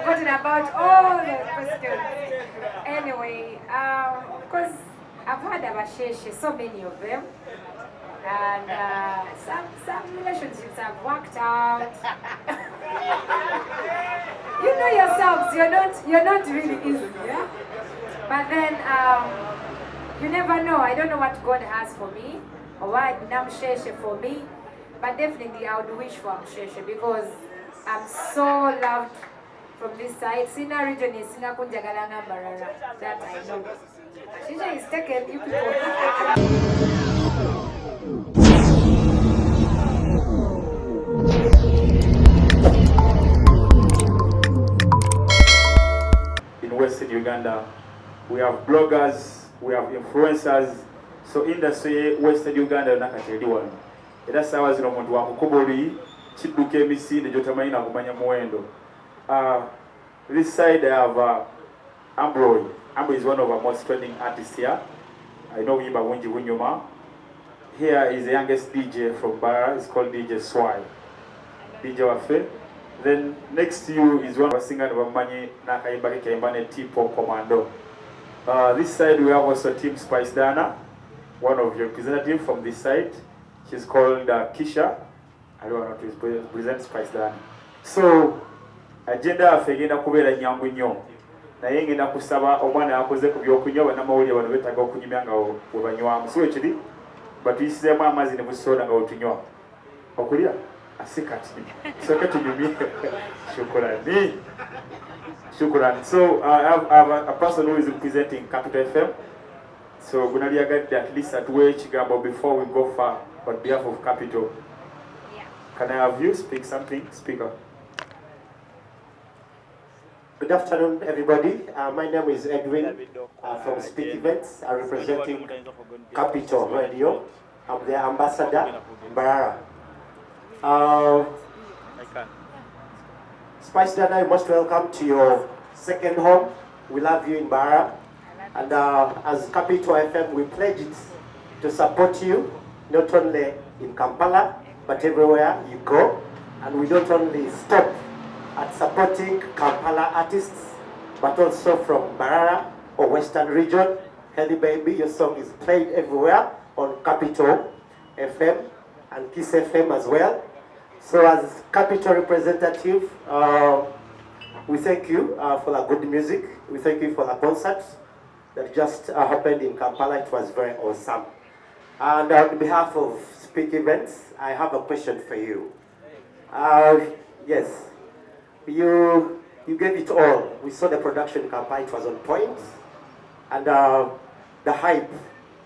forgotten about all the questions. Anyway, because I've had Abasheshe, so many of them, and some relationships have worked out. You know yourselves, you're not really easy, yeah. But then you never know. I don't know what God has for me or what Namsheshe for me, but definitely I would wish for Amsheshe because I'm so loved from this side. Sina region is Sina Kunjagalanga Mbarara. That I know. Shisha is taken, you people. In Western Uganda, we have bloggers, we have influencers. So industry Western Uganda nakateliwa. Era sawa zino muntu wa mukoboli chiduke emisinde jotamayina kumanya muwendo. This side I have Ambroy. Ambroy is one of our most trending artists here. I know him by Wunji Wunyuma. Here is the youngest DJ from Mbarara. It's called DJ Swai. DJ Wafe. Then next to you is one of our singers of Manyi Nakaimbake Kaimbane Tipo Commando. This side we have also Team Spice Dana, one of your representatives from this side. She's called Kisha. I don't know to present Spice Dana. So agenda afegenda kubera nyangu nnyo. Naye ngenda kusaba omwana akoze ku byokunywa bana mawulire bano betaga okunyumya nga obanywamu. So ekiri batuyisizemu amazzi ne busoda nga otunywa. Okulya asikati. So katunyumye. Shukran. So I have a person who is representing Capital FM. So Gunaliaga at least at where Chigabo before we go far on behalf of Capital. Yeah. Can I have you speak something? Speaker. Good afternoon, everybody. My name is Edwin from Speak Events. I'm representing Capital Radio. I'm the ambassador, Mbarara. Spice Dana, you're most welcome to your second home. We love you in Mbarara. And as Capital FM, we pledge it to support you, not only in Kampala, but everywhere you go. And we don't only stop at supporting Kampala artists, but also from Mbarara or Western region. Healthy Baby, your song is played everywhere on Capital FM and Kiss FM as well. So as Capital representative, we thank you for the good music. We thank you for the concert that just happened in Kampala. It was very awesome. And on behalf of Speak Events, I have a question for you. Yes, you gave it all. We saw the production in Kampala, it was on point. And the hype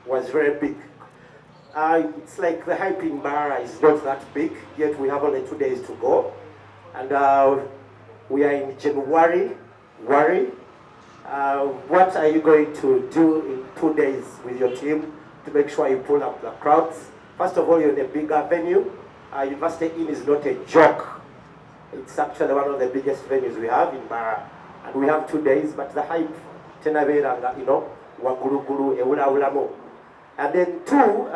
was very big. It's like the hype in Mbarara is not that big, yet we have only 2 days to go. And we are in January. What are you going to do in 2 days with your team to make sure you pull up the crowds? First of all, you're in a bigger venue. University Inn is not a joke. It's actually one of the biggest venues we have in Mbarara. And we have 2 days, but the hype, tenabera, you know, waguruguru, eulaulamo. And then two,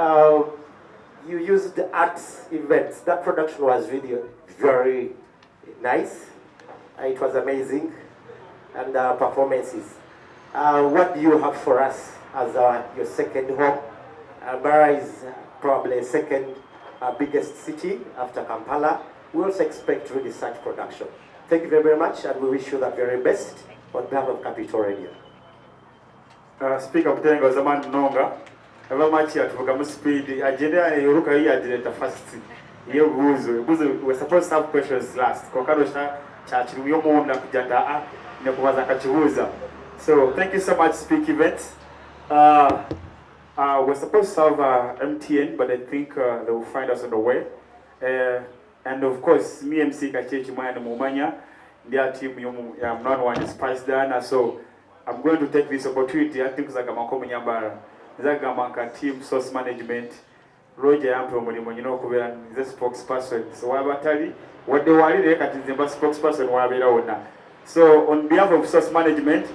you used the arts events. That production was really very nice. It was amazing. And performances. What do you have for us as your second home? Mbarara is probably second biggest city after Kampala. We also expect really such production. Thank you very much, and we wish you the very best on behalf of Capital Radio. Speaker Kutenga Zaman Nonga. Eva machi atuvuga mu speed. Agenda yoruka hii agenda first. Iyo buzo. We're supposed to have questions last. Kwa kado cha chiruyo muunda kujanda nekuwaza kachihuza. So thank you so much, Speak Events. We're supposed to have MTN, but I think they will find us on the way. And of course, me MC Kachechi Mwana Mumanya, their team, I'm not one is Spice Dana, so I'm going to take this opportunity. I think Zagamako Munyambara, Zagamanka team, source management, Roger Ampo Monimo, you know, is a spokesperson. So Wabatali, what they were really at the spokesperson, Wabera. So on behalf of source management,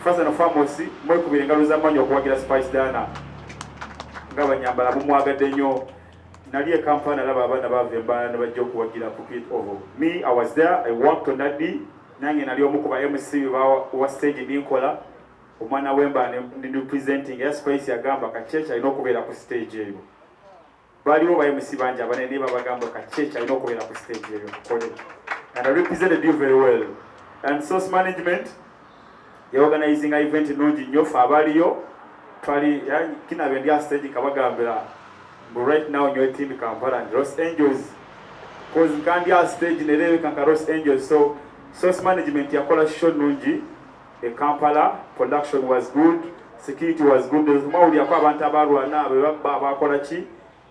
first and foremost, Moku Garuzaman, Wagira Spice Dana, Gavanyambara, Mumagadenyo. Nadia Kampana Lava Mbarara never joke Wagira put it over. Me, I was there, I worked on that day, nange nali omu ku ba MC wa stage ninkola omwana wemba ne presenting ya space yagamba kachecha alina okubeera ku stage eyo baliwo ba MC bangi abanene babagamba kachecha alina okubeera ku stage eyo kole and I represented you very well and source management ya organizing event nungi nnyo fe abaliyo twali kinabe ndi stage kabagambira but right now nyo team Kampala and Los Angeles cause kandi stage nerewe kanka Los Angeles so source management yakola show nungi e Kampala production was good security was good mawuli yakwa abantu abalwana bakola ki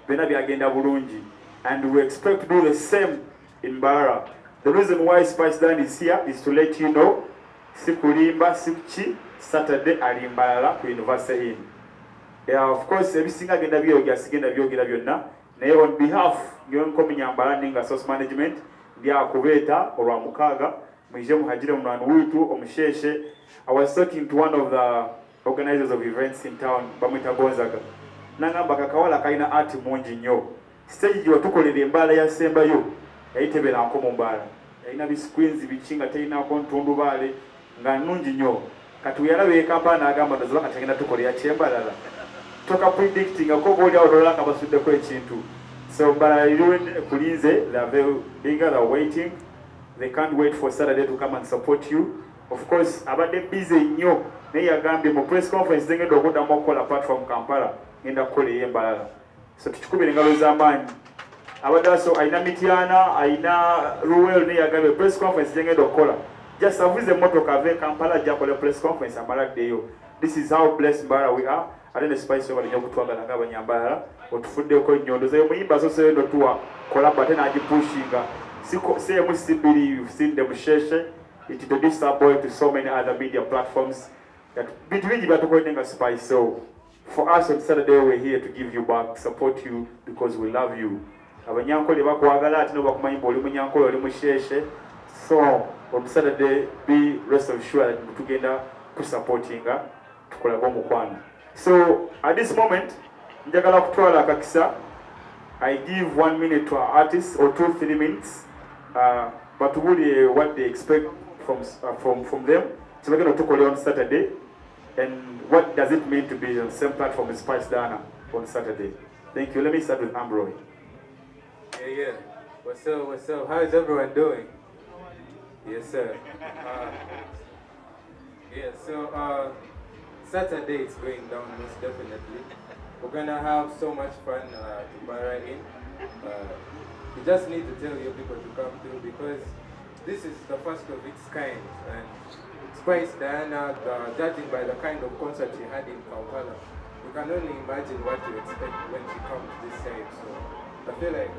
bena byagenda bulungi and we expect to do the same in Mbarara. The reason why Spice Dan is here is to let you know sikulimba sikuchi Saturday ali Mbarara ku University Inn. Yeah, of course ebisinga genda byogera byonna naye on behalf y'Ankole Munyambala ninga source management ndia kubeeta olwa mukaaga mwije muhajire mwana witu Abasheshe. I was talking to one of the organizers of events in town bamwita Gonzaga nangamba kakawala kaina art mungi nnyo stage gye watukolera Mbarara yasembayo yayitebera Ankole Mbarara yalina biscreens bichinga tayina kontundubaale nga nnungi nnyo kati yalabe Kampala n'agamba ndozoba katagenda tukolera Mbarara toka predicting akobo oli awolola kabasuddeko ekintu so Mbarara kulinze they are very eager, they are waiting, they can't wait for Saturday to come and support you. Of course abadde busy nnyo naye yagambye mu press conference zengenda okuddamu okukola apart from Kampala ngenda kukola Mbarara so tukikubira engalo z'amaanyi abadde so alina Mityana alina Ruwel naye yagambye press conference zengenda okukola just avuze emmotoka ave Kampala ajja akola press conference amaladdeyo. This is how blessed Mbarara we are. Ate ne Spice bali nnyo kutwagala ng'Abanyambala otufuddeko nnyo ndoza muyimba so sendo tuwa kola bate n'agipushinga say musibiri you've seen the Abasheshe. It introduced our boy to so many other media platforms that between you Spice. So for us on Saturday we're here to give you back, support you because we love you. Abanyankole bakwagala ati no bakumanyi oli Munyankole oli Abasheshe. So on Saturday be rest assured that tugenda ku supportinga tukola bomukwano. So at this moment njagala kutwala kakisa. I give 1 minute to our artists or 2-3 minutes but really what they expect from them. So we're going to talk on Saturday and what does it mean to be on the same platform as Spice Dana on Saturday. Thank you. Let me start with Ambroy. Yeah. What's up? How is everyone doing? Yes, sir. Saturday is going down most definitely. We're gonna have so much fun to Mbarara in. We just need to tell you people to come through because this is the first of its kind, and Spice Diana, judging by the kind of concert she had in Kampala, you can only imagine what to expect when she comes this side. So I feel like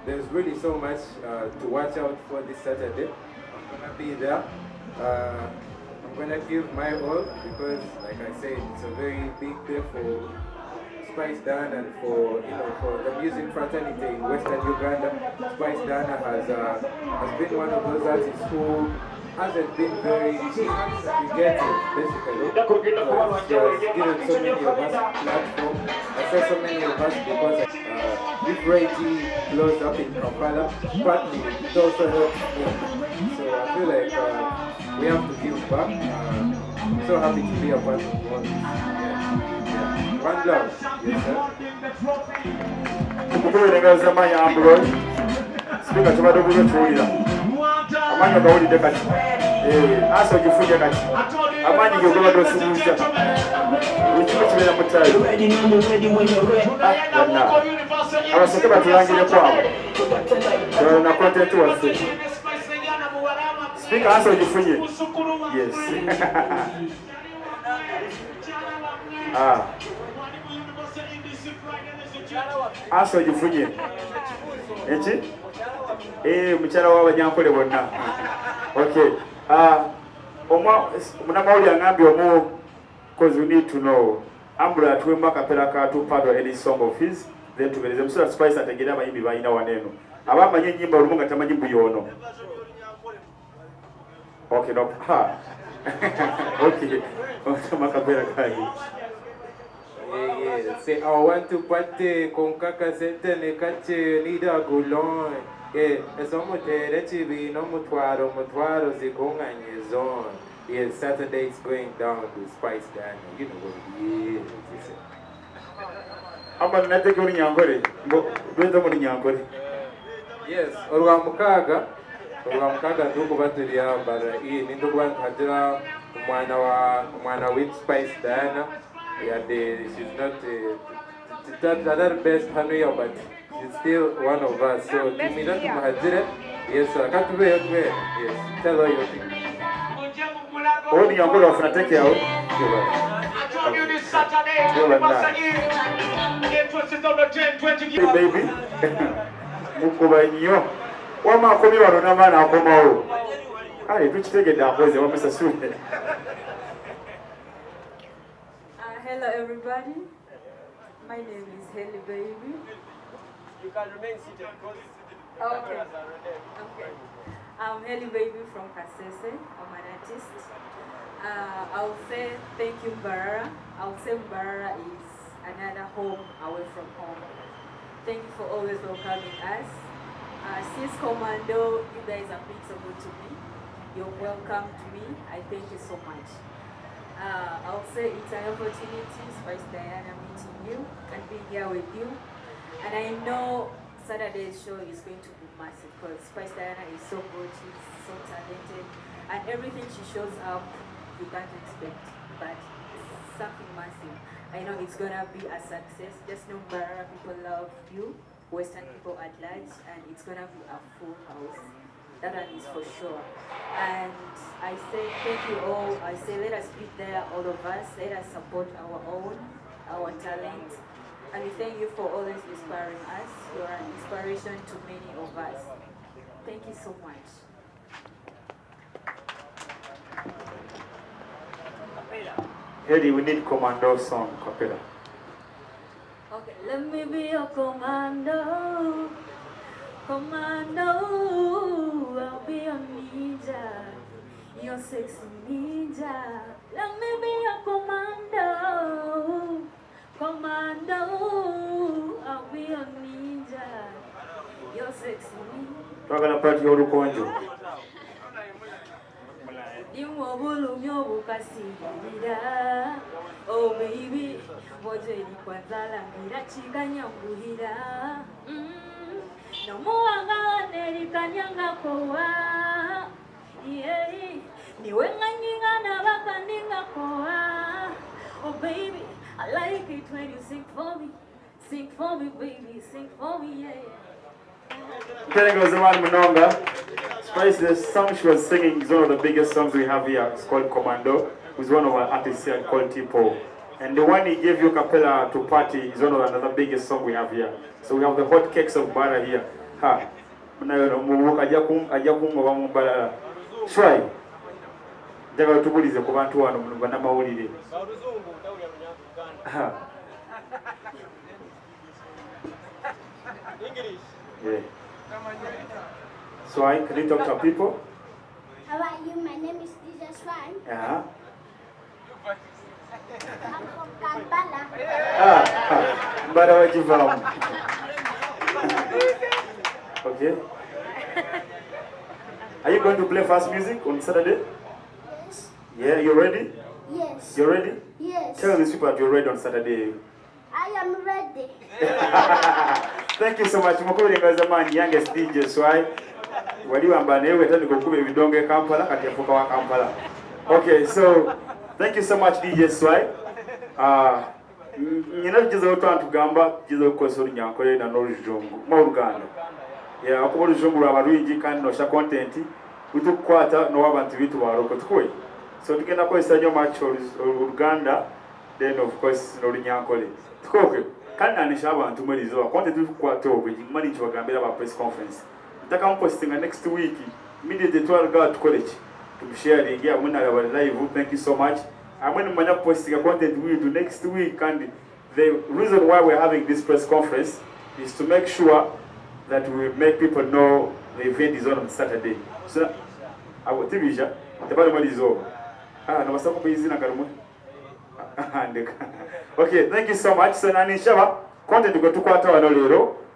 there's really so much to watch out for this Saturday. I'm gonna be there. I'm gonna give my all because, like I said, it's a very big day for Spice Dan and for the music fraternity in Western Uganda. Spice Dana has been one of those artists who hasn't been very forgetted, basically. She has given so many of us platform. I say so many of us because if Reggie blows up in Kampala, partly it also helps me. So I feel like we have to give back. I'm so happy to be a part of all this. Yeah. One love. Yes, sir. Amanya gawulidde kati aso gifunye kati amanyi gegoba dosumuza ekimu kibeera mutayo abasoke batulangireko abo na content waffe speaker aso gifunye yes aso gifunye eki mukyala w'Abanyankole bonna. Okay. Munamawuli angambye omu because we need to know. Ambula atuwemu akapera katu part of any song of his. Then tubereze musula Spice ategere abayimbi balina waneno. Abamanyi ennyimba olumu nga tamanyi mbuyono. Okay, no. Okay. Makapera kayi. Yeah. Say I want to party con caca sente ne cache nida golon. ezomutere kibino mutwaro zikunganye zone. Yes, Saturday is going down with Spice Diana. You know what it is. Amba nateke uri Nyankole. Bwenda muri Nyankole. Yes, orwa mukaga nduko batulia bara iyi ninduko batadira umwana with Spice Diana. Yeah, she's not the best hano but she's still one of us. So timina tumahadire. Yes, akatuwe yotwe. Yes, tell her your thing. Oh, Nyankole wafuna take out. I told you this Saturday, Hey baby. Mukuba nyo. Wama akomi wano n'abaana akomawo. Kale tukitegedde akoze wamesa sule. Hello everybody. My name is Haley Baby. You can remain seated because Okay. I'm Haley Baby from Abasheshe. I'm an artist. I'll say thank you, Mbarara. I'll say Mbarara is another home away from home. Thank you for always welcoming us. Since Commando, you guys have been so good to me. You're welcome to me. I thank you so much. I'll say it's an opportunity, Spice Diana, meeting you and being here with you. And I know Saturday's show is going to be massive because Spice Diana is so good, she's so talented, and everything she shows up, you can't expect, but it's something massive. I know it's gonna be a success. Just know Mbarara people love you, Western people at large, and it's gonna be a full house. That one is for sure. And I say thank you all. I say let us be there, all of us. Let us support our own, our talent. And we thank you for always inspiring us. You are an inspiration to many of us. Thank you so much. Eddie, we need commando song, Capella. Okay, let me be your commando. Commando, I'll be your ninja. Your sexy ninja. Let me be your commando. Commando, I'll be your ninja. Your sexy ninja. Twagala party y'olukonjo. Oh baby, moje kwanzala ngira chikanyambuhira. No muanga nerikanyanga kowa. Yeah, niwe nganyinga na bakandinga kowa. Oh baby, I like it when you sing for me. Sing for me, baby, sing for me, yeah. Telling us about Munonga. Spice, the song she was singing is one of the biggest songs we have here. It's called Commando. It's one of our artists here called Tipo. And the one he gave you capella to party is one of another biggest song we have here. So we have the hot cakes of Mbarara here. Ha. Mbarara. Shwai. Jaga tubulize ku bantu wano mu banamawulire. Ha. English. Yeah. So can you talk to our people? How are you? My name is DJ Swan. Yeah. I'm from Kampala. Mbarara Jivam. Okay. Are you going to play fast music on Saturday? Yes. Yeah, you ready? Yes. You ready? Yes. Tell these people that you're ready on Saturday. I am ready. Thank you so much. Mukuri ngazamani youngest DJ Swai. Waliwamba newe tani kukube vidonge Kampala kati yafuka wa Kampala. Okay, so thank you so much DJ Swai. Nyina bigize otantu gamba bigize okosori Nyankole na n'olujungu mu Uganda. Yeah, akubo olujungu lw'abalwingi kandi nosha content utukwata n'wabantu bitu baroko tukwe. So tugenda kozesa nnyo match Uganda, then of course n'Olunyankole. Tukoke kandi nanisha abantu muri zo content tukwata obwe mani chibagambira ba press conference. Nataka mpostinga next week immediately twalga tukoleki tumsharing ya muna live. Thank you so much. I'm going to posting a content we do next week, and the reason why we're having this press conference is to make sure that we make people know the event is on Saturday. So, our TV, the bottom is over. Okay, thank you so much. So, Nani Shaba, content to go to quarter and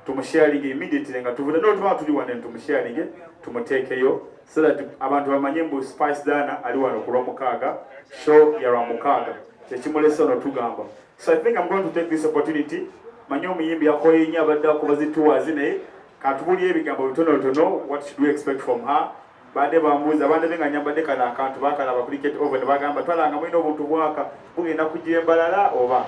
tumusharing immediately nga tuvude no tuba tuli wane tumusharing tumutekeyo so that abantu bamanye mbu Spice Dana ali wano ku Lwomukaaga show ya Lwomukaaga kyekimulesa no tugamba. So I think I'm going to take this opportunity manyo muyimbi yakoye nya badda kubazitua zine katubuli ebigambo bitono what should we expect from her. Bade bambuza bande nga nyambade kana akantu bakala ba cricket over ne bagamba twalanga mwino obuntu bwaka bugenda kujja Mbarara oba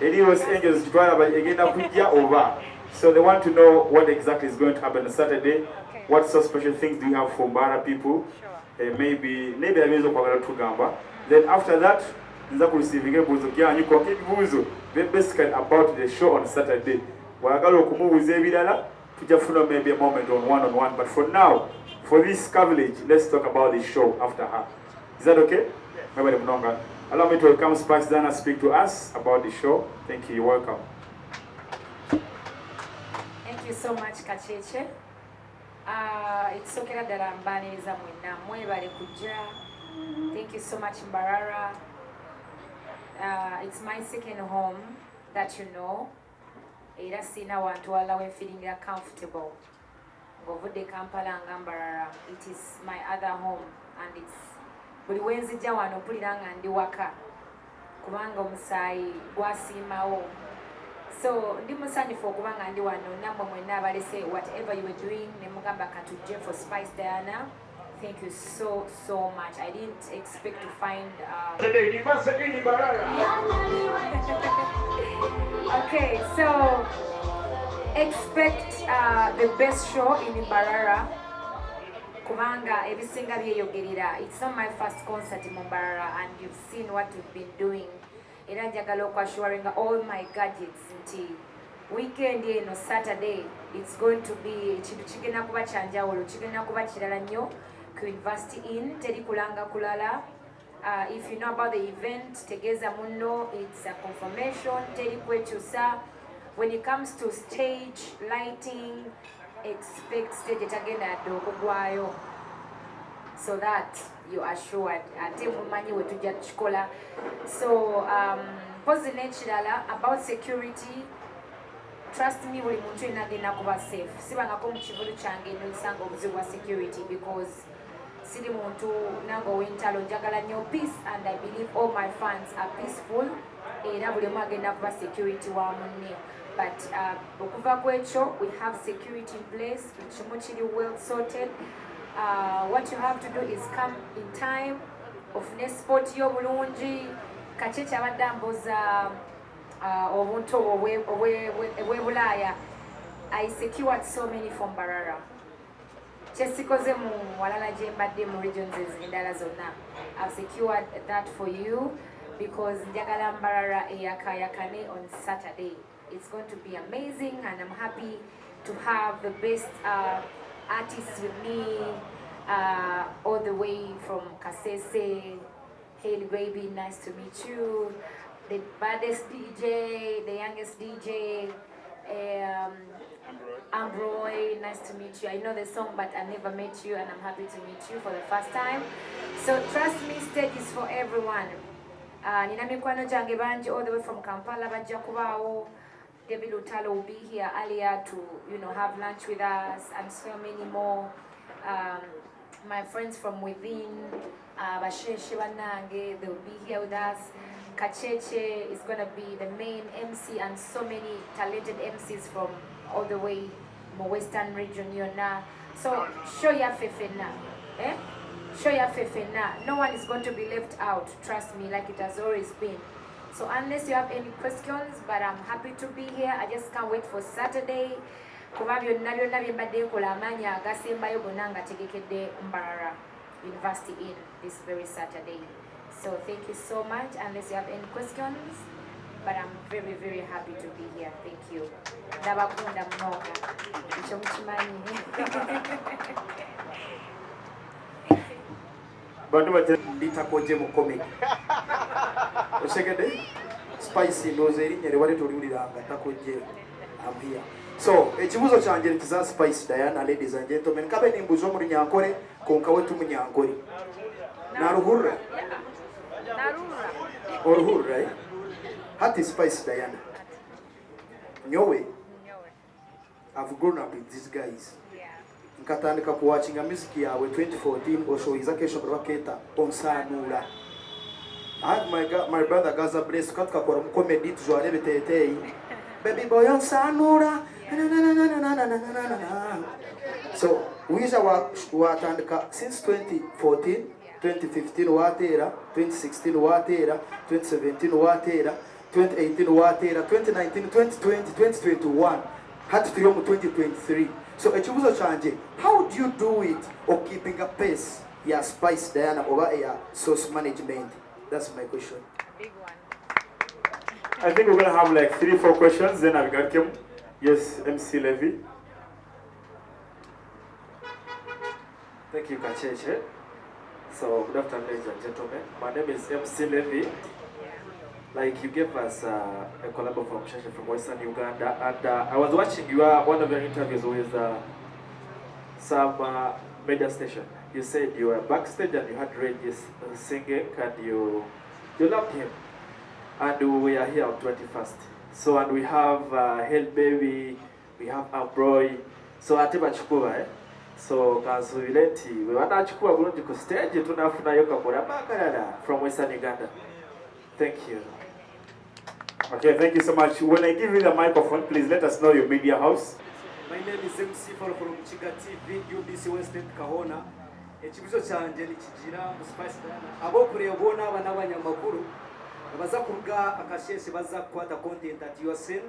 Los Angels twala ba egenda kujja oba. So they want to know what exactly is going to happen on Saturday. Okay. What so special things do you have for Mbarara people? Sure. Maybe abezo kwagala tugamba. Then after that nza ku receiving ebuzo kyanyu ko kibuzo basically about the show on Saturday. Wagala okumubuza ebirala tujafuna maybe a moment on one, but for now, for this coverage, let's talk about the show after her. Is that okay? Yeah. Allow me to welcome Spice Dana speak to us about the show. Thank you. You're welcome. Thank you so much, Kacheche. It's okay that I'm banning kuja. Thank you so much, Mbarara. It's my second home that you know. Era sina wantu wala we feeling comfortable. Govude Kampala Mbarara. It is my other home and it's buli wenzija wano puliranga ndi waka. Kubanga omusayi gwasimawo. So ndi musanyufu okubanga ndi wano namwe mwenna abalese whatever you were doing ne mugamba katujje for Spice Diana. Thank you so much. I didn't expect to find okay, so expect the best show in Mbarara. Kubanga ebisinga byeyogerera. It's not my first concert in Mbarara and you've seen what we've been doing. Era njagala okwashuring all my gadgets nti weekend eno Saturday it's going to be ekintu kigenda kuba kyanjawulo kigenda kuba kirala nnyo ku University Inn teri kulanga kulala. If you know about the event tegeza muno, it's a confirmation teri kwekyusa. When it comes to stage lighting, expect stage etagenda okugwayo so that you are assured ate mumanyi wetujja tukikola. So pose nekirala about security, trust me buli muntu yenna agenda kuba safe. Sibangako mu kivulu kyange nosanga obuzibu bwa security because siri muntu nango wentalo njagala nnyo peace and I believe all my fans are peaceful era buli omu agenda kuba security wa munne. But okuva kwekyo we have security in place, kimu kiri well sorted. What you have to do is come in time, ofune sport yo bulungi. Kacheche abadde ambuza obuntu obwebulaya. I secured so many from Mbarara. Kyesikoze mu walala gye mbadde mu regions endala zonna. I've secured that for you because njagala Mbarara eyakayakane on Saturday. It's going to be amazing and I'm happy to have the best artists with me all the way from Kasese. Hailey baby, nice to meet you. The baddest DJ, the youngest DJ, Ambroy, nice to meet you. I know the song but I never met you and I'm happy to meet you for the first time. So trust me, stage is for everyone. Nina mikwano jange banji all the way from Kampala bajja kubaawo. David Utalo will be here earlier to, have lunch with us and so many more. My friends from within, Abasheshe banange, they will be here with us. Kacheche is going to be the main MC and so many talented MCs from all the way in the Western region. So show your faith now. Show your faith now. No one is going to be left out, trust me, like it has always been. So unless you have any questions, but I'm happy to be here. I just can't wait for Saturday. Kuba byonna bye mbadde nkola amaanyi agasembayo gonna nga tegekedde Mbarara University Inn this very Saturday. So thank you so much. Unless you have any questions, but I'm very, very happy to be here. Thank you. Ndabakunda mnoga. Ekyo mukimanyi. Bantu bate nditakoje mu comic. Osegede Spice ndoze erinnya lewali tuliwuliranga takoje. I'm here. So, ekibuzo kyanje kiza Spice Diana, ladies and gentlemen. Kabe nimbuzo mu Munyankole konka wetu Munyankole. Naruhura. Narura. Oruhura, eh? Hati Spice Diana. Nyowe. I've grown up with these guys. Yeah. Nkatandika ku watching music yawe 2014 oshoiza kesho baketa onsanura. I have my brother Gaza Bless katika kwa comedy tujwale betetei. Baby boy onsanura. So we watandika since 2014, 2015 watera, 2016 watera, 2017 watera, 2018 watera, 2019, 2020, 2021. Had to mu 2023. So ekibuzo chanje, how do you do it or keeping a pace? Yeah, Spice Diana over your source management. That's my question. Big one. I think we're gonna have like 3-4 questions. Then I've got him. Yes, MC Levy. Thank you, Kacheche. So, good afternoon, ladies and gentlemen. My name is MC Levy. Like, you gave us a collab from Abasheshe from Western Uganda, and I was watching one of your interviews with some media station. You said you were backstage and you had Regis singing, and you loved him. And we are here on 21st. So, and we have Hell Baby, we have Ambroy. So, Atiba Chukua, So, Kazuileti, we want to Chukua Burundi ku stage, tunafuna yoka kura bakarada from Western Uganda. Thank you. Okay, thank you so much. When I give you the microphone, please let us know your media house. My name is MC from Chiga TV, UBC Western Kahona. Ekibuzo cyanje nikijira mu Spice Diana. Abo kurebona abana abanyamakuru baza kuruga Akasheshe baza kwata content at your scene,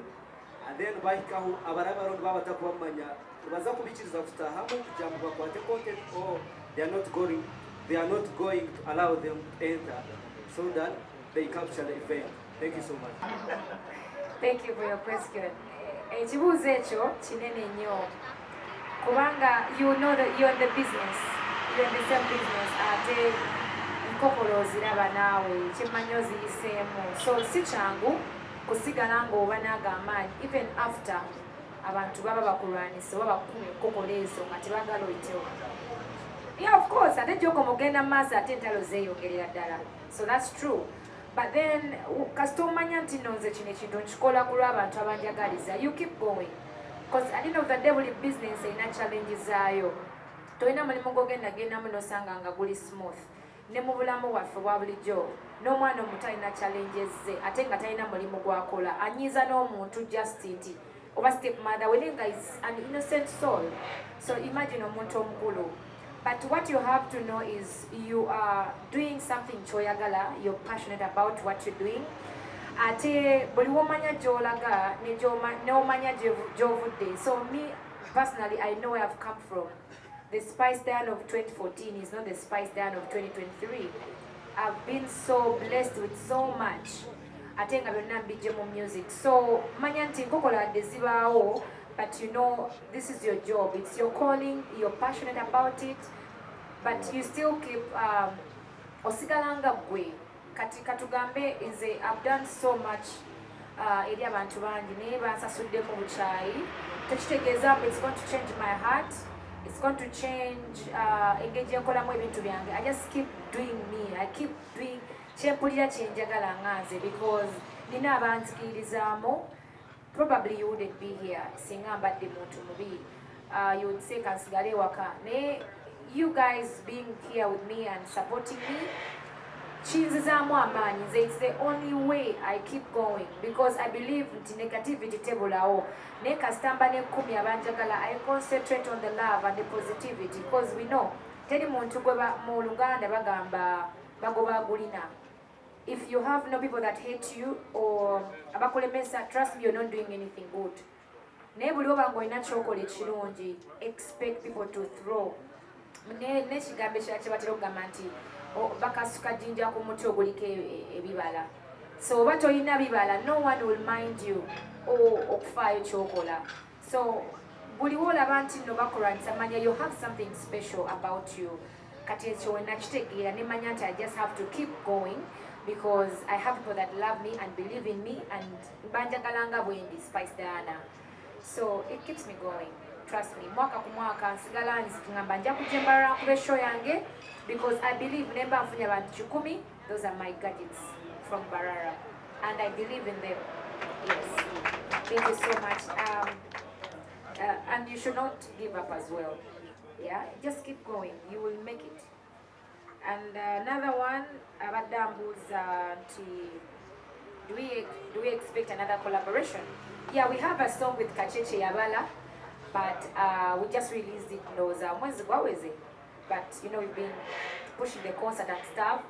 and then bahikaho abarabarundi babatakubamanya baza kubikiriza kutahamu kujya mu bakwate content, or they are not going to allow them to enter so that they capture the event. Thank you so much. Thank you for your question. Ekibuuzo ekyo kinene nnyo kubanga you know that you're in the business, you're in the same business ate nkokolo oziraba naawe kimanyi oziyiseemu, so si kyangu kusigala ng'oba n'agamaanyi even after abantu baba bakulwanisa oba bakukumya ekkokolo ezo nga tebaagala oyitewo. Yeah, of course, ate gy'okoma ogenda mu maaso ate entalo zeeyongerera ddala, so that's true. But then, kasita omanya nti nno nze kino ekintu nkikola ku lw'abantu abanjagaliza, you keep going. Because at the end of the day, buli business erina challenges zaayo. Tolina mulimu gw'ogenda gendamu n'osanga nga guli smooth. Ne mu bulamu bwaffe bwa bulijjo, n'omwana omuto alina challenges ze, ate nga talina mulimu gw'akola. Anyiiza n'omuntu just nti, oba stepmother, welenga is an innocent soul. So imagine omuntu omukulu. But what you have to know is you are doing something choyagala, you're passionate about what you're doing. Ate buli womanya gy'olaga ne n'omanya gy'ovudde. So me personally, I know where I've come from. The Spice Diana of 2014 is not the Spice Diana of 2023. I've been so blessed with so much. Ate nga byonna mbijje mu music. So manya nti nkokola wadde zibaawo. But you know, this is your job, it's your calling, you're passionate about it, but you still keep osigalanga gwe. Kati katugambe nze I've done so much eri abantu bangi naye bansasudde mu bukyayi. Tekitegeeza it's going to change my heart, it's going to change engeri enkolamu ebintu byange. I just keep doing me, I keep doing kyempulira kyenjagala nga nze, because nina abanzikirizaamu. Probably you wouldn't be here singa mbadde muntu mubi. You would say kansigale waka. You guys being here with me and supporting me, chinzizaamu amaanyi. It's the only way I keep going, because I believe nti negativity tebulawo. Ne kasitamba ne 10 abanjagala, I concentrate on the love and the positivity, because we know teri muntu gwe mu Luganda bagamba bagoba agulina. If you have no people that hate you or abakulemesa, trust me, you're not doing anything good. Ne buli oba ng'olina ky'okola ekirungi, expect people to throw. N'ekigambo ekirala kye batera okugamba nti bakasuka jjinja ku muti oguliko ebibala. So oba tolina bibala, no one will mind you okufaayo ky'okola. So buli woolaba nti nno bakulwanyisa, manya you have something special about you. Kati ekyo we nakitegeera ne manya nti I just have to keep going, because I have people that love me and believe in me, and banjagalanga bwendi Spice Diana. So it keeps me going. Trust me. Mwaka ku mwaka nsigala ngamba nja kujja Mbarara nkube show yange, because I believe nemba nfunye abantu 10, those are my gadgets from Mbarara, and I believe in them. Yes. Thank you so much. and you should not give up as well. Yeah, just keep going. You will make it. And another one, Abadambu's do we expect another collaboration? Yeah, we have a song with Kacheche Yabala, but we just released it but you know, we've been pushing the concert and stuff.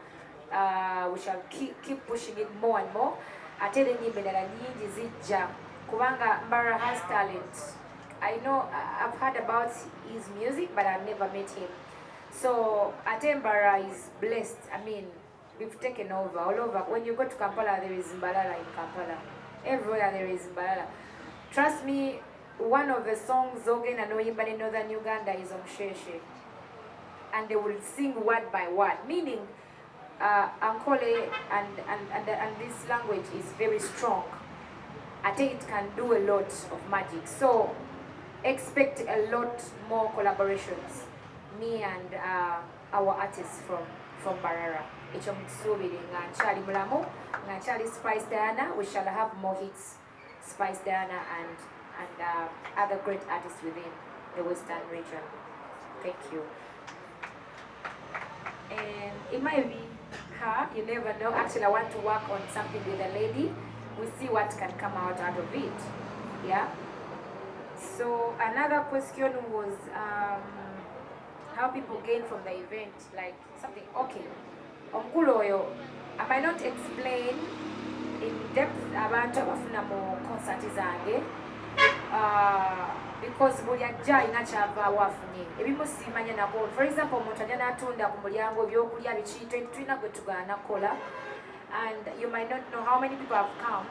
We shall keep pushing it more and more. Atele nyimbe nyingi zijja kubanga Mbarara has talent. I know I've heard about his music, but I've never met him. So Mbarara is blessed. I mean, we've taken over all over. When you go to Kampala, there is Mbarara in Kampala. Everywhere there is Mbarara. Trust me, one of the songs Zogen and Oyimba in Northern Uganda is Abasheshe. And they will sing word by word, meaning Ankole and this language is very strong. I think it can do a lot of magic. So expect a lot more collaborations. Me and our artists from Mbarara. Spice Diana. We shall have more hits. Spice Diana and other great artists within the Western region. Thank you. And it might be her, you never know. Actually, I want to work on something with a lady. We'll see what can come out of it. Yeah. So another question was how people gain from the event, like something. Okay. Onkuloyo, I might not explain in depth about the concert zange. Because bulyajja ina kyava wafunye ebimu simanya nako. For example, omuntu ajja n'atunda ku mulyango ebyokulya biki tulina gwe tugaana kola, and you might not know how many people have come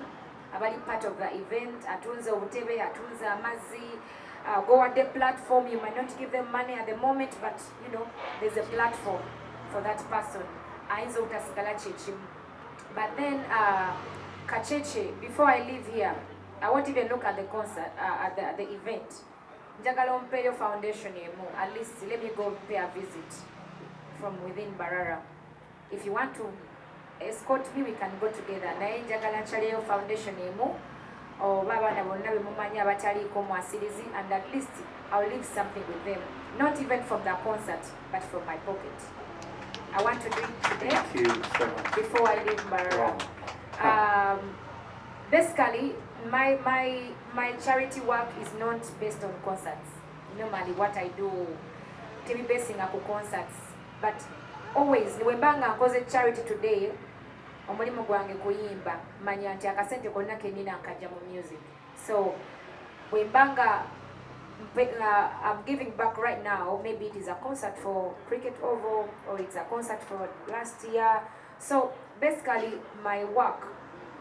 abali part of the event. Atunze obutebe, atunze amazzi, go at the platform. You might not give them money at the moment, but you know there's a platform for that person. Ayinza obutasigala kyekimu. But then Kacheche, before I leave here, I won't even look at the concert, at the event. Njagala Mpeyo Foundation yemu. At least let me go pay a visit from within Mbarara. If you want to escort me, we can go together. Naye njagala Nchaleyo Foundation yemu. Or baba na bonna bemumanya abataliko mwasirizi, and at least I'll leave something with them. Not even from the concert, but from my pocket. I want to do it today. Thank you so much. Before I leave Mbarara. Basically, my charity work is not based on concerts. Normally, what I do, TV basing up concerts, but always niwembanga nkoze charity today. Omulimu gwange kuyimba manya nti akasente konna kenina akajja mu music. So wembanga I'm giving back right now. Maybe it is a concert for Cricket Oval, or it's a concert for last year. So basically, my work,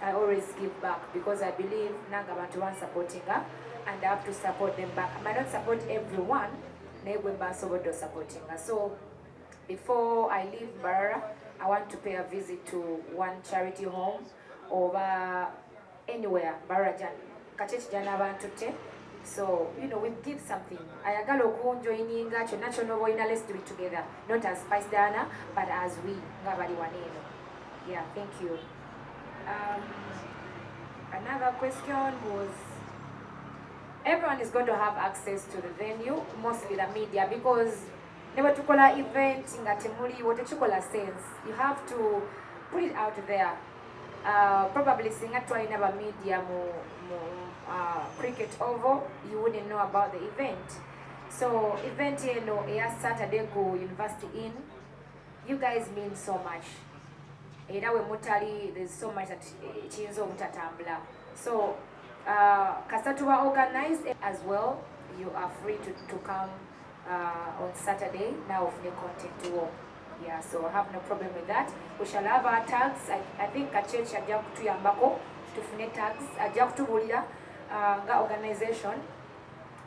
I always give back because I believe nanga bantu want supporting her, and I have to support them back. I might not support everyone, supporting her. So before I leave Mbarara, I want to pay a visit to one charity home over anywhere. Mbarara Kacheche Jana Bantute. So, you know, we give something. Ayagala okunjoininga kyonna kyonna let's do it together. Not as Spice Diana, but as we. Yeah, thank you. Another question was, everyone is going to have access to the venue, mostly the media, because never to call an event in Gatemuli, what you call a sense. You have to put it out there. Probably sing at never media Cricket Oval, you wouldn't know about the event. So event here no Saturday go University in. You guys mean so much. There's so much that chinzo utatambla. So Kasatuwa organized as well. You are free to come on Saturday now of the content to walk. Yeah, so I have no problem with that. We shall have our tags. I think Kacheche ajja kutuyambako tufune tags ajja kutubulira nga organization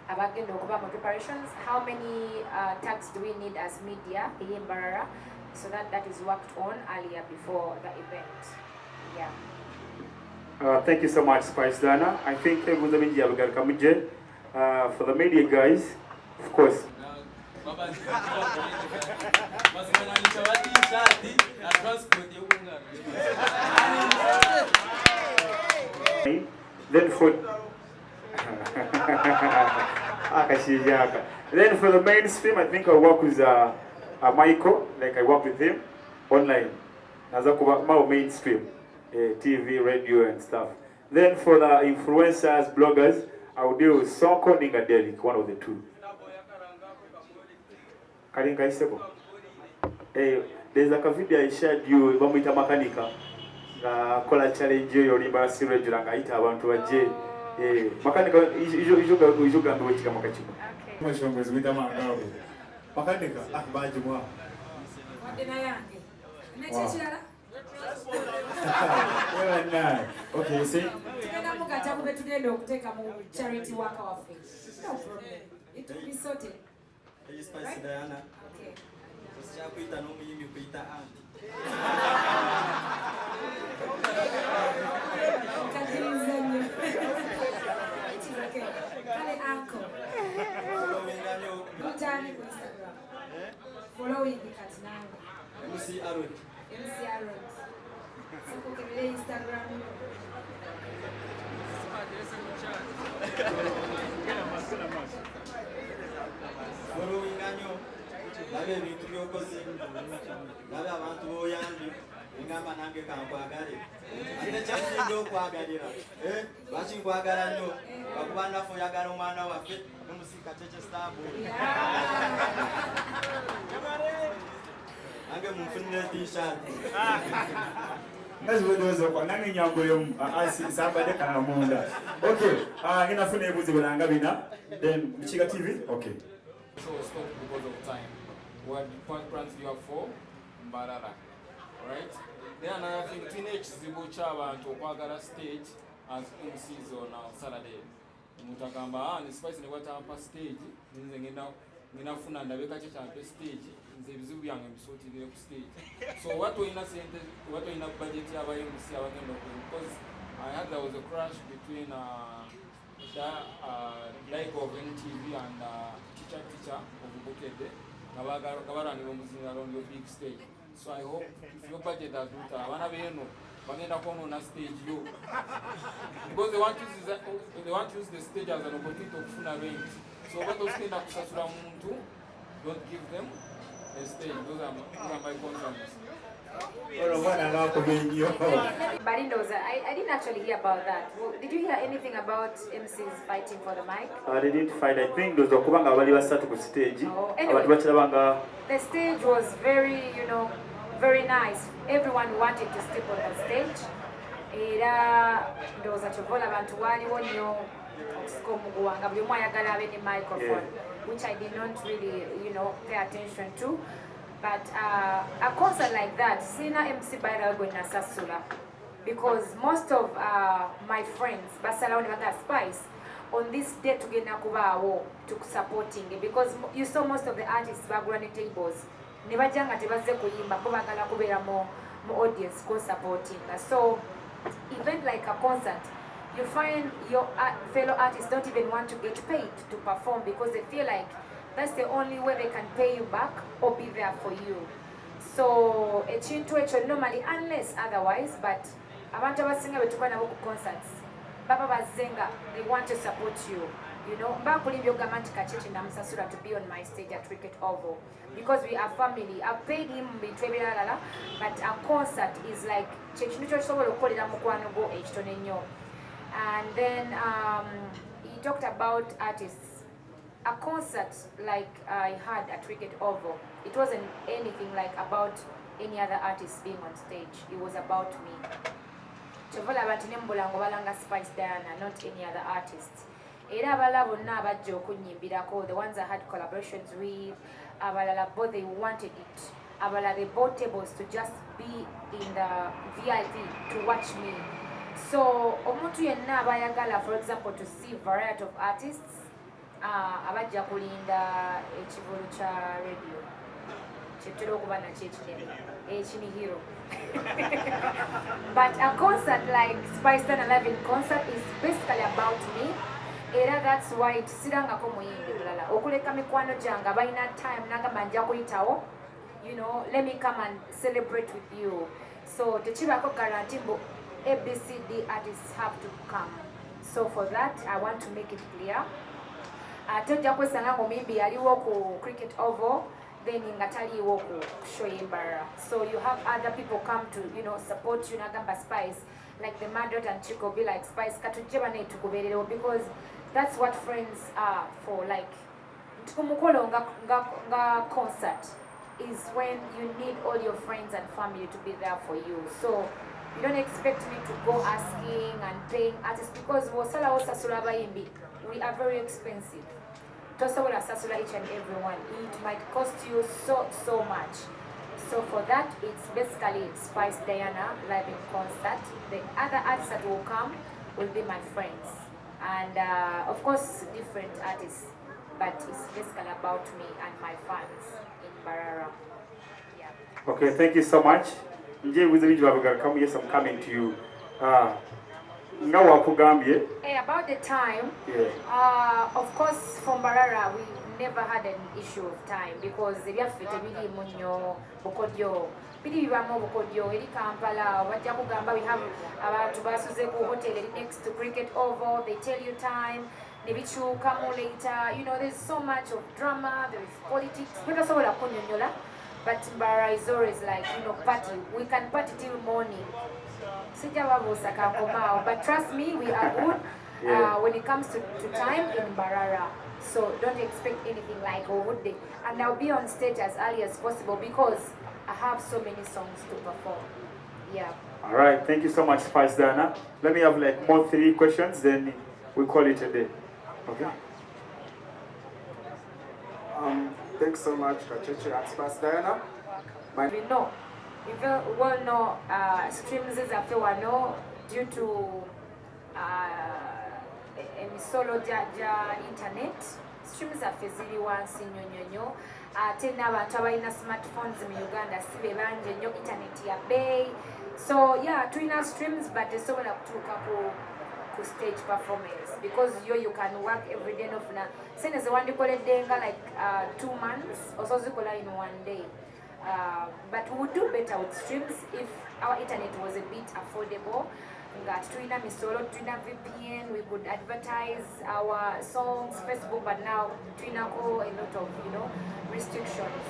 abagenda okuba mu preparations. How many tags do we need as media here in Mbarara? So that is worked on earlier before the event. Yeah. Thank you so much, Spice Diana. I think for the media we got come for the media guys, of course. Then for Then for the mainstream, I think I work with Michael, like I work with him online. As a mainstream, TV, radio, and stuff. Then for the influencers, bloggers, I will deal with Sonko Ningadelik, one of the two. Karinka Isebo. There's like a video I shared you, Bamita Makanika. Kola challenge you, Yorimba Siraj Rangaita, want to a J. Makanika is Uga do it Kamakachi. Much longer with a man. Makanika, Bajuma. What did I ask? Next year? Okay, see? Take a charity work off. No problem. It will be sorted. Right? Okay. Following the cat now. MC Aaron. So, okay, Instagram. Following anyo, nabe bintu byokoze, nabe abantu boyambi, ngamba nange kankwagale. Kile kyasinga okwagalira. Lwaki nkwagala nnyo? Bakuba naffe oyagala omwana waffe n'omusika Cheche Starboy. Nange munfunire t-shirt. That's what those are Nangi Nyangolum, somebody can among us. Okay, in a funny with the Langabina, then Chica TV, okay. So stop because of time. What plans do you have for Mbarara? Alright? Then another thing, teenage Zibuchava and Tokwagara stage as MCs on Saturday. Mutakamba and spice in the water upper stage, Ninafuna and the Vekacha stage. Stage. So what we in a budget because I heard there was a crash between the like of NTV and teacher of Bukede. Around your big stage. So I hope if your budget has not on a stage you because they want to use the stage as an opportunity to rent. So what those things don't give them a stage. Those are my concerns. Barindos, I didn't actually hear about that. Well, did you hear anything about MCs fighting for the mic? They didn't fight. I think those are Kubanga Valley started with stage. Anyway, the stage was very, very nice. Everyone wanted to step on the stage. There was a chovola bantuwali wonyo okusikomuguwanga buli omu ayagala abe ne microphone, which I did not really, pay attention to. But a concert like that, Sina MC Baira Gwena Sasula, because most of my friends, Basala Onibanga Spice, on this day together to supporting it, because you saw most of the artists background tables. Nebajanga tebaze kuyimba bo bagala kubera mo audience go supporting. So event like a concert, you find your fellow artists don't even want to get paid to perform because they feel like that's the only way they can pay you back or be there for you. So normally, unless otherwise, but abantu abasinga betukola nabo ku concerts baba bazenga, they want to support you. Mbakulimbyo gamanti Kacheche namusasula to be on my stage at Cricket Oval because we are family. I paid him but a concert is like and then he talked about artists. A concert like I had at Cricket Oval, it wasn't anything like about any other artist being on stage. It was about me. Chovola Batinembolango Balanga Spice Diana, not any other artists. Era abalabo n'abajja okunyimbirako, the ones I had collaborations with, abalala both they wanted it. Abalala they bought tables to just be in the VIP to watch me. So omuntu yenna abayagala, for example, to see variety of artists, abajja kulinda ekivulu kya radio kyetera okuba nakyo ekinene hero. But a concert like Spice 11 concert is basically about me. Era that's why tisirangako muyimbi bulala okuleka mikwano gyange balina time nagamba nja kuyitawo, let me come and celebrate with you. So tekibako guarantee mbu ABCD artists have to come. So for that I want to make it clear. ate ojja kwesanga ng'omuyimbi yaliwo ku cricket oval then nga taliwo ku show y'Mbarara. So you have other people come to, you know, support you nagamba Spice, like the Madot and Chico be like Spice katujje bane tukubererewo, because that's what friends are for. Like tukumukolo nga concert is when you need all your friends and family to be there for you. So you don't expect me to go asking and paying artists, because wosala osasula abayimbi, we are very expensive. Tosobola sasula each and everyone. It might cost you so much. So for that, it's basically Spice Diana live in concert. The other artists that will come will be my friends, and of course different artists, but it's basically about me and my fans in Mbarara. Yeah. Okay, thank you so much. Nje with the video come, yes, I'm coming to you. About the time, of course, from Mbarara, we never had an issue of time, because the really munyo bukodyo. Bidi bibamo bukodyo eri Kampala wajja kugamba we have abantu basuze ku hotel next to cricket oval, they tell you time, ne bichuka mu later, you know, there's so much of drama, there is politics. Kwetasobola kunyonyola, but Mbarara is always like, you know, party. We can party till morning. But trust me, we are good when it comes to time in Mbarara. So don't expect anything like would they. And I'll be on stage as early as possible, because I have so many songs to perform. Yeah. All right, thank you so much, Spice Diana. Let me have like more 3 questions, then we call it a day. Okay. Thanks so much, Kacheche and Spice Diana. We know. We well know streams is after one know due to emisolo ja internet. Streams are fezili once nyonyonyo. Tena abantu abalina smartphones in Uganda sibe banje nyo internet ya bay. So yeah, twina streams, but esobola kutuuka ku stage performance, because you can work every day of na. Sene ze wandikoledde nga like 2 months or so zikola in 1 day. But we would do better with streams if our internet was a bit affordable. Got Twina Misolo, Twina VPN, we could advertise our songs, Facebook, but now Twina go a lot of, you know, restrictions.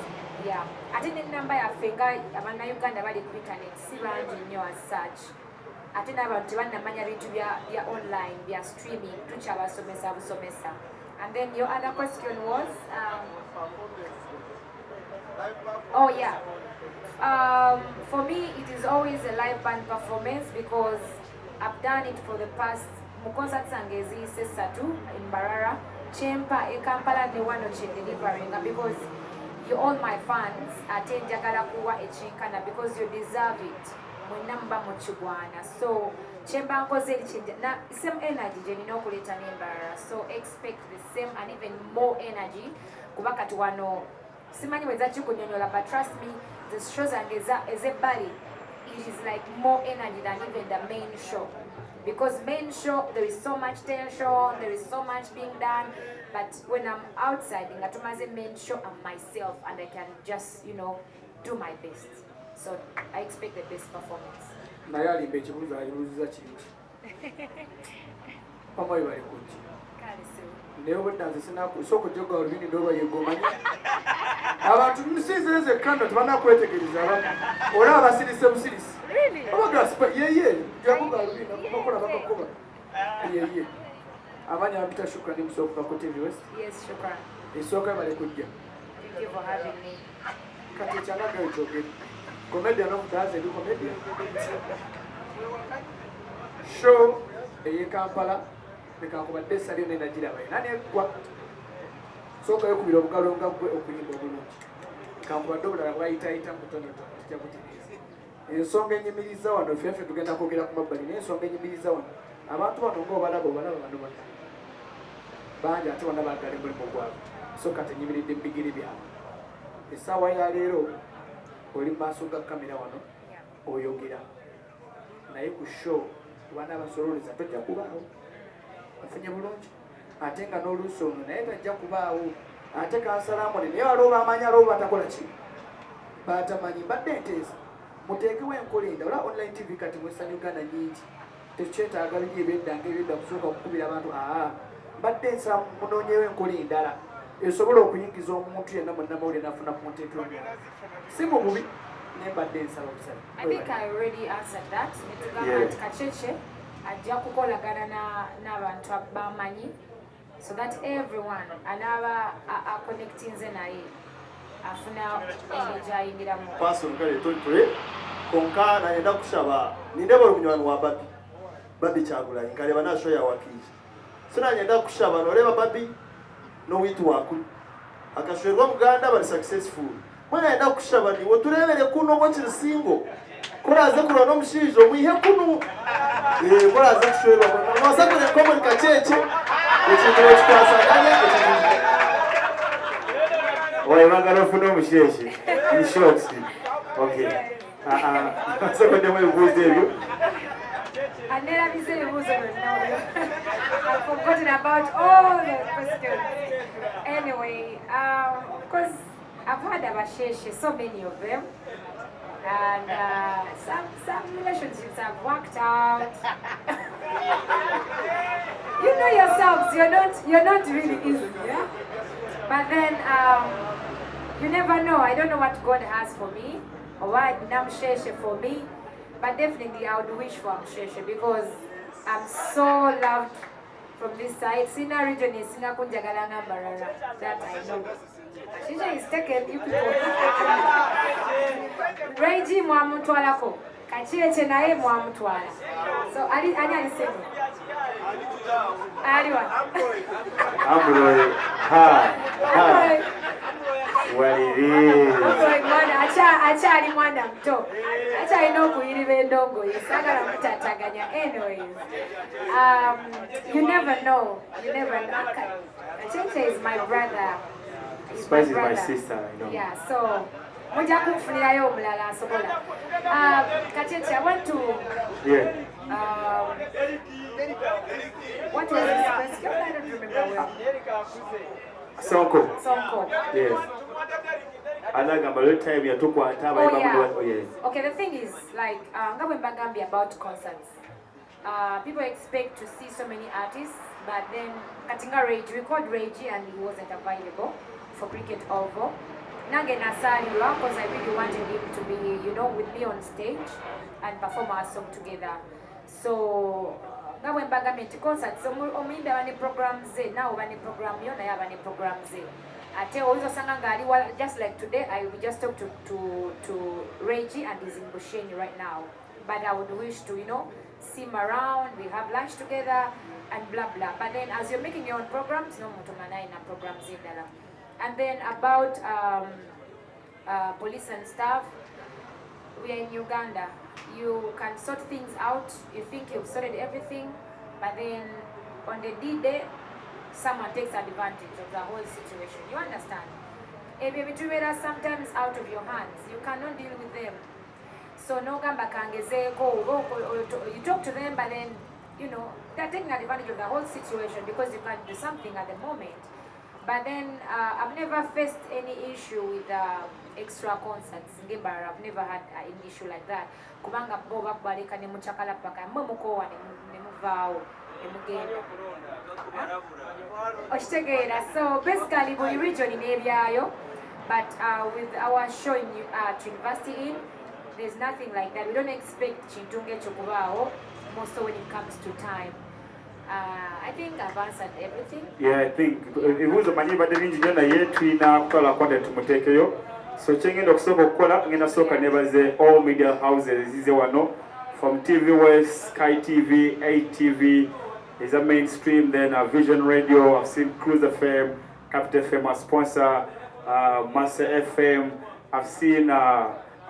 Yeah. I think the number of finger Abana Uganda about the internet, see as such. I think about one manya to be online, via streaming, to Chava Somesa. And then your other question was oh yeah. For me, it is always a live band performance, because I've done it for the past Mukonsa Tsangezi Sesatu in Mbarara, Chempa Kampala ne one delivering, because you all my fans attend Jagala Kuwa Echinkana, because you deserve it. Munamba Mochugwana. So Chemba Nkoze na same energy jenino kuleta Mbarara. So expect the same and even more energy kubaka tuwano. Simani wezachi kunyonyola, but trust me, the shows and as a body, it is like more energy than even the main show. Because main show, there is so much tension, there is so much being done, but when I'm outside, in Atumaze main show, I'm myself, and I can just, you know, do my best. So I expect the best performance. Nayali bechibuza alibuza chinchi. Pamoja bali kunchi. Leo batanze sina kusoko joga olubini ndoba yegomanya. Abantu musizeze kanda tubana kwetegereza abantu. Ora abasirise busirisi. Really? Abagaspa yeye jabuga olubini kumakora bakakuba. Yeye. Abanya ambita shukrani msoko kwa TV West. Yes, shukran. Isoka bali kujja. Thank you for having me. Kati chana kwa choge. Comedian of Daze do comedian. Show eye Kampala. Nikakuba desa lyo nenda jira bayi nani kwa soka yo kubira bukalonga gwe okuyimba bulungi kakuba dola bayita mutono tujja kutegeeza ensonga enyimiriza wano fyefe tugenda kwogera ku mabbali n'ensonga enyimiriza wano abantu bano ng'obalaba bano bangi ate bonna baagala mulimu gwabwe so kati enyimiridde mbigiri byabwe essaawa ya leero oli maaso ga kamera wano oyogera naye ku show baana abasololeza tojja kubaawo afunye bulungi ate nga n'oluusi ono naye tajja kubaawo ate kansalamone naye walooba amanya alooba atakola ki batamanyi mbadde nteesa muteekewo enkola enda ola online tv kati mu Western Uganda nyingi tekyetaaga biri ebyedda ng'ebyedda kusooka kukubira abantu mbadde nsaba munoonyewo enkula endala esobola okuyingiza omuntu yenna munnamawulire n'afuna ku nteeko endala si mu bubi naye mbadde nsaba busala. I think I already answered that. Kacheche ajja kukolagana n'abantu abamanyi so that everyone anaba connectinze naye afuna engeri ayingiramu. Person kale totwe konka nayenda kusaba nindeba omunywani wa Babi Kyagulanyi nkaleba nasho ya wakiji sina nyenda kushaba noleba Babi no witu wakulu akashwerwa Muganda bali successful mwana yenda kushaba ni woturebere kuno mochiri singo kuraza kurona omushijo muihe kuno kuraza kushwerwa mwana wasakure komo Kacheche ekindiro kitwasaganya Oye bagala ofuna omusheshe in short. Okay. So kwa demo ebuuzo ebyo. I've forgotten about all the questions. Anyway, because I've had Abasheshe, so many of them, and some relationships have worked out. You know yourselves, you're not really easy, yeah. But then you never know. I don't know what God has for me or what Namsheshe for me. But definitely I would wish for Abasheshe because I'm so loved from this side. Sina region is Sina Kunjagalanga Mbarara. That I know. Abasheshe is taken, you people. Reiji Mwamutwalako. Kacheche nae Mwamutwala. So ani alisema. Aliwa. Amroy. Ha. Well, it is. Acha ali mwana mto. Acha inoku ilive ndongo. Yesagala mutataganya. Anyways, you never know. You never know. Kacheche is my brother. Spice is my sister, you know. Yeah, so moja kufunirayo omulala asobola. Kacheche, I want to. Yeah. What was his question? I don't remember well. Sonko. Yes. Anagamba little time ya tukwata oh, yes. Okay, the thing is like Ngabwe about concerts. People expect to see so many artists, but then Katinga Rage, we called Rage and he wasn't available for Cricket Oval. Nange Nasaliwa, because I really wanted him to be, with me on stage and perform our song together. So Ngabwe concerts, so omimbe bani programs now bani program yo na bani programs ate oizo sanga ngali just like today I will just talk to Reggie and he's in Busheni right now, but I would wish to see him around, we have lunch together and blah blah. But then as you're making your own programs, no mutumana ina programs indala. And then about police and stuff, we are in Uganda. You can sort things out. You think you've sorted everything, but then on the D-Day, someone takes advantage of the whole situation. You understand? If you sometimes out of your hands, you cannot deal with them. So no gamba kangezeko, you talk to them, but then they're taking advantage of the whole situation because you can't do something at the moment. But then I've never faced any issue with extra concerts in Mbarara. I've never had an issue like that. Kubanga boba kubalika ne muchakala paka mumukowa ne muvao ne mugenda. Oshtegera. So basically we region in ebyayo, but with our show in to university in, there's nothing like that. We don't expect chintunge chokubao most when it comes to time. I think I've answered everything. Yeah, I think it was a maneuver that engineer yet we now call a content to Mutekeyo. So changing the soko kola ngena soka never say all media houses is the one from TV West, Sky TV, ATV is a mainstream, then Vision Radio. I've seen Cruise FM, Capital FM as sponsor, Master FM. I've seen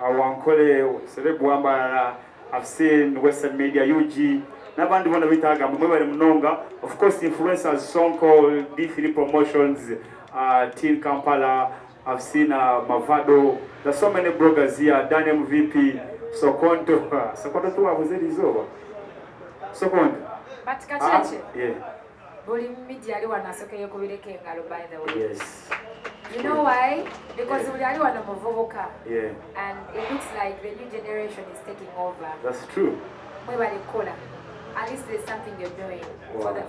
Ankole Since. I've seen Western Media UG. Nabandi wana bitaga mwebale mnonga. Of course influencers song called D3 Promotions, Team Kampala. I've seen Mavado. There's so many bloggers here. Daniel VP, Sokonto. Sokonto tu abuzeli zoba. Sokonto. But Kacheche. Yeah. Buli media ali wanasoke yokubireke ngalo by the way. Yes. You know why? Because we are one of yeah. And it looks like the new generation is taking over. That's true. Mwebale kola. at least there's something you're doing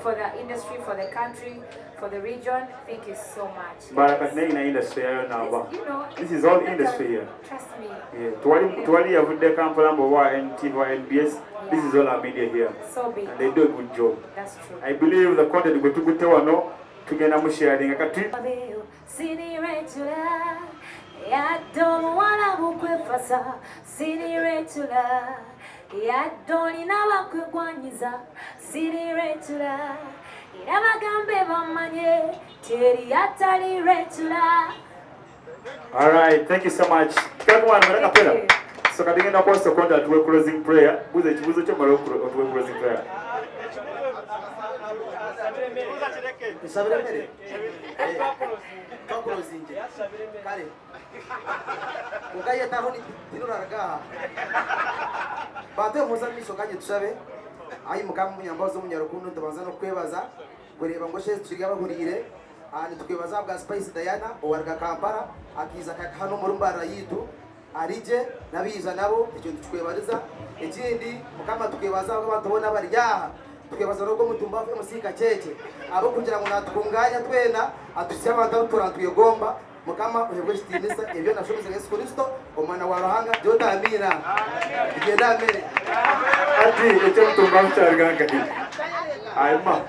for the industry, for the country, for the region. Thank you so much. But industry now. This is all industry here. Trust me. Yeah. Tuwali yavude Kampala mbowa NTV NBS. This is all our media here. So big. And they do a good job. That's true. I believe the content go tugute wano tugenda mu sharing akati. Sini retula ya don't wanna bukwefasa sini retula ya don't inaba kwegwanyiza sini retula irabagambe bamanye teri atali retula. All right, thank you so much. So kadingenda kwa sekonda tuwe closing prayer. Buze chibuzo cyo maro tuwe closing prayer. Isabire closing. Kale. Ukaye tahoni tinuraga. Bate muzamisho kanye tusabe. Ayi mukamu nyambazo munyarukundo ndabanza no kwebaza. Kureba ngo shese tugaba burire. Ani tukwebaza bwa Spice Diana owarga Kampala akiza hano mu Mbarara yitu. Arije nabiza nabo icyo twebariza ikindi mukama tukwebaza abantu bona barya tukwebaza no mutumba fe musika cece abo kugira ngo natunganya twena atusiye abantu turantuye gomba mukama uhebwe shitinisa ebyo nashoboza Yesu Kristo omwana wa ruhanga jota amina igenda mbere ati icyo mutumba mcharganga ayima.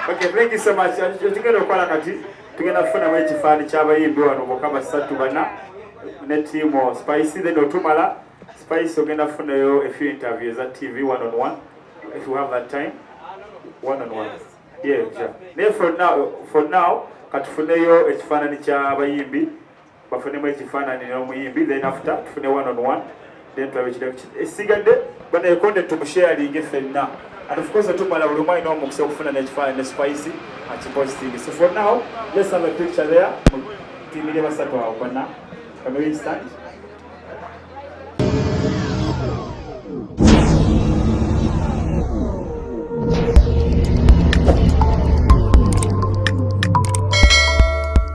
Okay, thank you so much. Tugenda kwa kati tugenda kufuna mu kifani cy'abayimbi wano mukama satu bana ne team of Spicy then otumala Spice ogenda funayo a few interviews at TV one-on-one if you have that time. One-on-one. Yeah, sure. For now katufuneyo ekifanani ky'abayimbi bafunemu ekifanani n'omuyimbi then after tufune one-on-one then tulabe kidako esigadde bana ekonde tumusharing effenna and of course otumala bulumai no mukisa okufuna n'ekifanani ne Spicy akiposting. So for now let's have a picture there. Timile basatu awo bana. Can we stand?